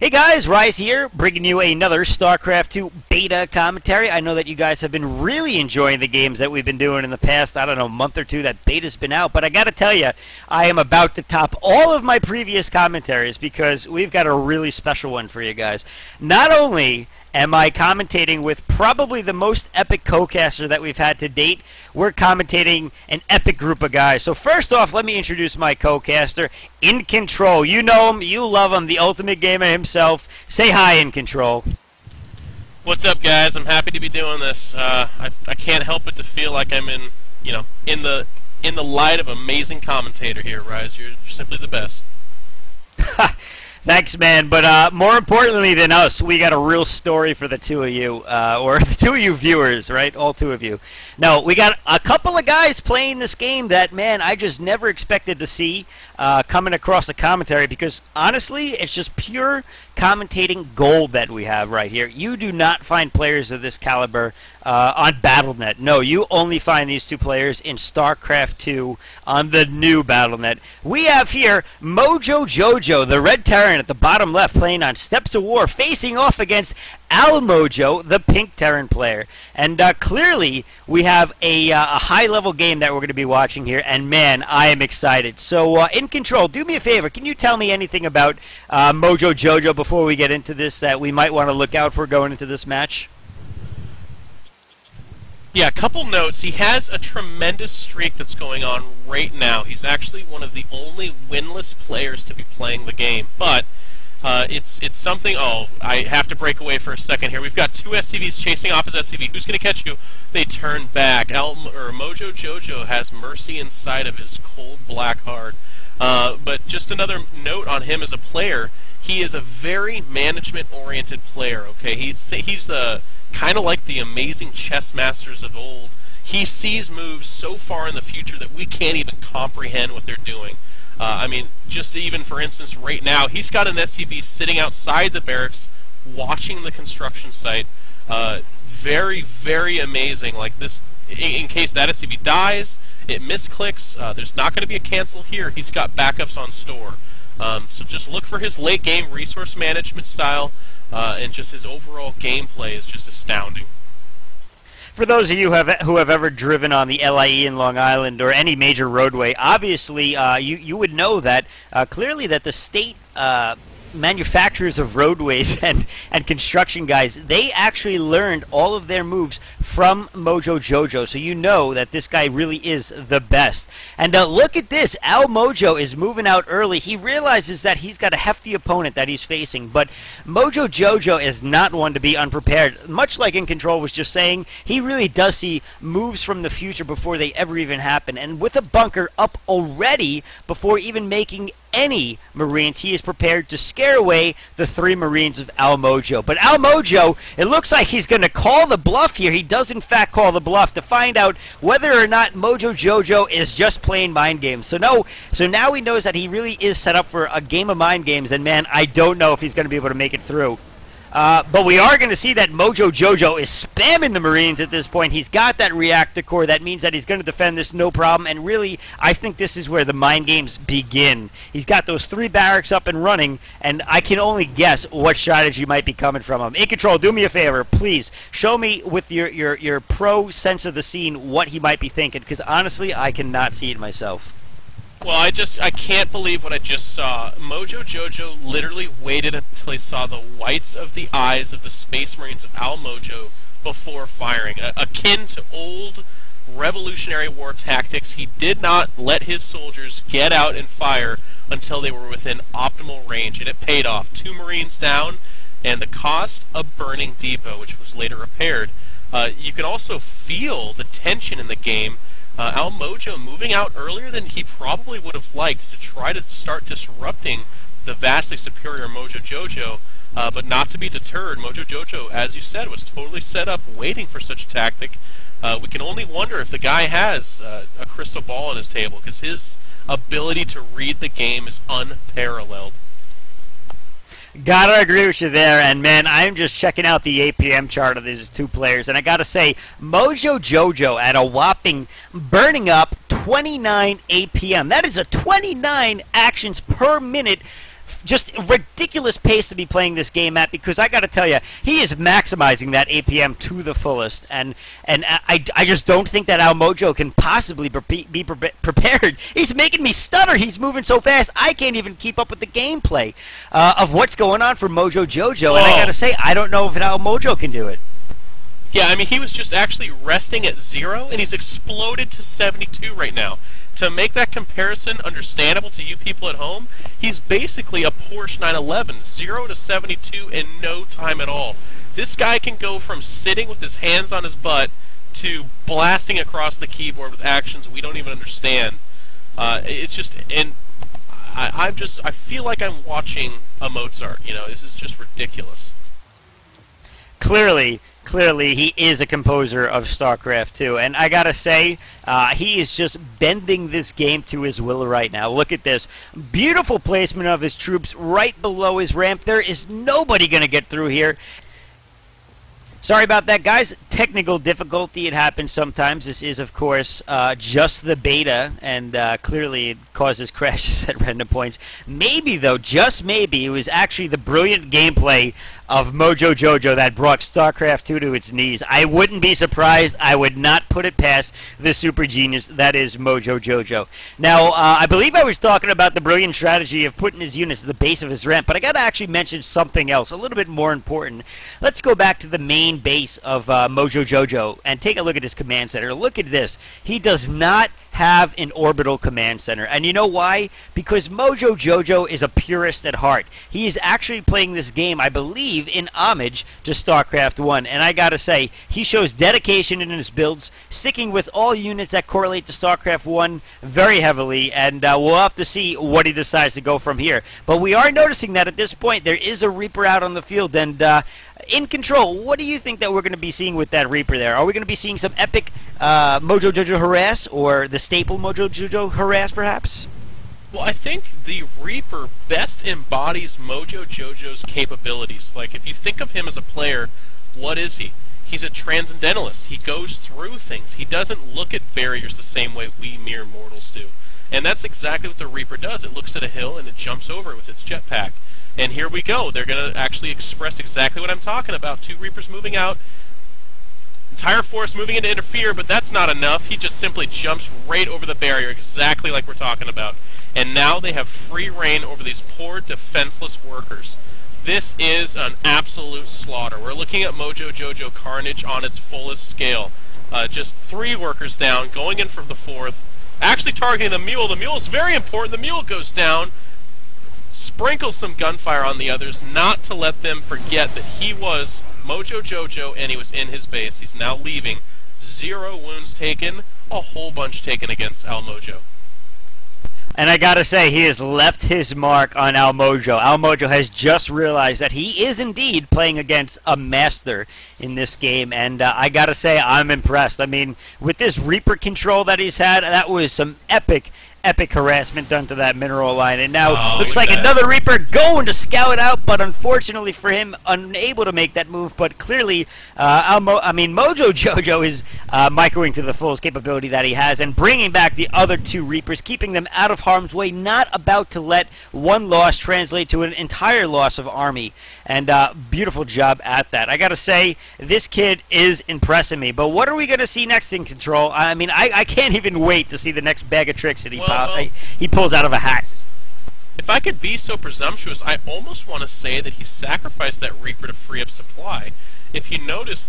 Hey guys, Rise here, bringing you another StarCraft 2 beta commentary. I know that you guys have been really enjoying the games that we've been doing in the past, I don't know, month or two that beta's been out. But I gotta tell you, I am about to top all of my previous commentaries because we've got a really special one for you guys. Not only am I commentating with probably the most epic co-caster that we've had to date, we're commentating an epic group of guys. So first off, let me introduce my co-caster, In Control. You know him, you love him, the ultimate gamer himself. Say hi, In Control. What's up, guys? I'm happy to be doing this. I can't help but to feel like I'm in the light of amazing commentator here, Rise. You're simply the best. Thanks, man. But more importantly than us, we got a real story for the two of you, or the two of you viewers, right? All two of you. No, we got a couple of guys playing this game that, man, I just never expected to see coming across the commentary because, honestly, it's just pure commentating gold that we have right here. You do not find players of this caliber on Battle.net. No, you only find these two players in StarCraft 2 on the new Battle.net. We have here Mojojojo, the Red Terran at the bottom left, playing on Steps of War, facing off against Almojos, the Pink Terran player. And clearly, we have a high-level game that we're going to be watching here, and man, I am excited. So, In Control, do me a favor. Can you tell me anything about Mojojojo before we get into this that we might want to look out for going into this match? Yeah, a couple notes. He has a tremendous streak that's going on right now. He's actually one of the only winless players to be playing the game, but it's something. Oh, I have to break away for a second here. We've got two SCVs chasing off his SCV. Who's going to catch you? They turn back. Mojojojo has mercy inside of his cold black heart. But just another note on him as a player. He is a very management-oriented player. Okay, he's kind of like the amazing chess masters of old. He sees moves so far in the future that we can't even comprehend what they're doing. I mean, just even for instance, right now, he's got an SCV sitting outside the barracks, watching the construction site. Very, very amazing. Like this, in case that SCV dies, it misclicks. There's not going to be a cancel here. He's got backups on store. So just look for his late game resource management style, and just his overall gameplay is just astounding. For those of you who have ever driven on the LIE in Long Island or any major roadway, obviously you would know that clearly that the state manufacturers of roadways and construction guys, they actually learned all of their moves from Mojojojo, so you know that this guy really is the best. And look at this, Almojo is moving out early. He realizes that he's got a hefty opponent that he's facing, but Mojojojo is not one to be unprepared. Much like In Control was just saying, he really does see moves from the future before they ever even happen, and with a bunker up already before even making any Marines, he is prepared to scare away the 3 Marines of Almojo. But Almojo, it looks like he's going to call the bluff here. He does in fact call the bluff to find out whether or not Mojojojo is just playing mind games. So now he knows that he really is set up for a game of mind games, and man, I don't know if he's going to be able to make it through. But we are going to see that Mojojojo is spamming the Marines at this point. He's got that reactor core. That means that he's going to defend this no problem. And really, I think this is where the mind games begin. He's got those 3 barracks up and running, and I can only guess what strategy might be coming from him. In Control, do me a favor, please. Show me with your pro sense of the scene what he might be thinking, because honestly, I cannot see it myself. Well, I can't believe what I just saw. Mojojojo literally waited until he saw the whites of the eyes of the Space Marines of Almojo before firing. Akin to old Revolutionary War tactics, he did not let his soldiers get out and fire until they were within optimal range, and it paid off. 2 Marines down, and the cost of burning depot, which was later repaired. You can also feel the tension in the game. Almojo moving out earlier than he probably would have liked to try to start disrupting the vastly superior Mojojojo, but not to be deterred. Mojojojo, as you said, was totally set up waiting for such a tactic. We can only wonder if the guy has a crystal ball on his table, because his ability to read the game is unparalleled. Gotta agree with you there, and man, I'm just checking out the APM chart of these two players, and I gotta say, Mojojojo at a whopping burning up 29 APM. That is a 29 actions per minute just ridiculous pace to be playing this game at, because I got to tell you, he is maximizing that APM to the fullest, and I just don't think that Almojo can possibly be prepared. He's making me stutter. He's moving so fast, I can't even keep up with the gameplay of what's going on for Mojojojo, and I got to say, I don't know if Almojo can do it. Yeah, I mean, he was just actually resting at 0, and he's exploded to 72 right now. To make that comparison understandable to you people at home, he's basically a Porsche 911, 0 to 72 in no time at all. This guy can go from sitting with his hands on his butt to blasting across the keyboard with actions we don't even understand. It's just, and I feel like I'm watching a Mozart. You know, this is just ridiculous. Clearly, he is a composer of StarCraft 2, and I gotta say, he is just bending this game to his will right now. Look at this. Beautiful placement of his troops right below his ramp. There is nobody gonna get through here. Sorry about that, guys. Technical difficulty, it happens sometimes. This is, of course, just the beta, and clearly it causes crashes at random points. Maybe, though, just maybe, it was actually the brilliant gameplay of Mojojojo that brought StarCraft 2 to its knees. I wouldn't be surprised. I would not put it past the super genius that is Mojojojo. Now, I believe I was talking about the brilliant strategy of putting his units at the base of his ramp, but I got to actually mention something else, a little bit more important. Let's go back to the main base of Mojojojo and take a look at his command center. Look at this. He does not have an orbital command center. And you know why? Because Mojojojo is a purist at heart. He is actually playing this game, I believe, in homage to StarCraft 1. And I gotta say, he shows dedication in his builds, sticking with all units that correlate to StarCraft 1 very heavily, and we'll have to see what he decides to go from here. But we are noticing that at this point, there is a Reaper out on the field, and in control, what do you think that we're going to be seeing with that Reaper there? Are we going to be seeing some epic Mojojojo harass, or the staple Mojojojo harass, perhaps? Well, I think the Reaper best embodies Mojojojo's capabilities. Like, if you think of him as a player, what is he? He's a transcendentalist. He goes through things. He doesn't look at barriers the same way we mere mortals do. And that's exactly what the Reaper does. It looks at a hill and it jumps over it with its jetpack. And here we go. They're going to actually express exactly what I'm talking about. 2 Reapers moving out. Entire force moving in to interfere, but that's not enough. He just simply jumps right over the barrier, exactly like we're talking about. And now they have free reign over these poor, defenseless workers. This is an absolute slaughter. We're looking at Mojojojo carnage on its fullest scale. Just 3 workers down, going in for the 4th. Actually targeting the mule. The mule is very important. The mule goes down. Sprinkles some gunfire on the others, not to let them forget that he was Mojojojo and he was in his base. He's now leaving. 0 wounds taken, a whole bunch taken against Almojo. And I gotta say, he has left his mark on Almojo. Almojo has just realized that he is indeed playing against a master in this game, and I gotta say, I'm impressed. I mean, with this Reaper control that he's had, that was some epic harassment done to that mineral line, and now looks like another Reaper going to scout out, but unfortunately for him, unable to make that move. But clearly, Mojojojo is microing to the fullest capability that he has, and bringing back the other 2 Reapers, keeping them out of harm's way, not about to let one loss translate to an entire loss of army. And beautiful job at that. I gotta say, this kid is impressing me. But what are we gonna see next in Control? I mean, I can't even wait to see the next bag of tricks that he pulls out of a hat. If I could be so presumptuous, I almost want to say that he sacrificed that Reaper to free up supply. If you notice,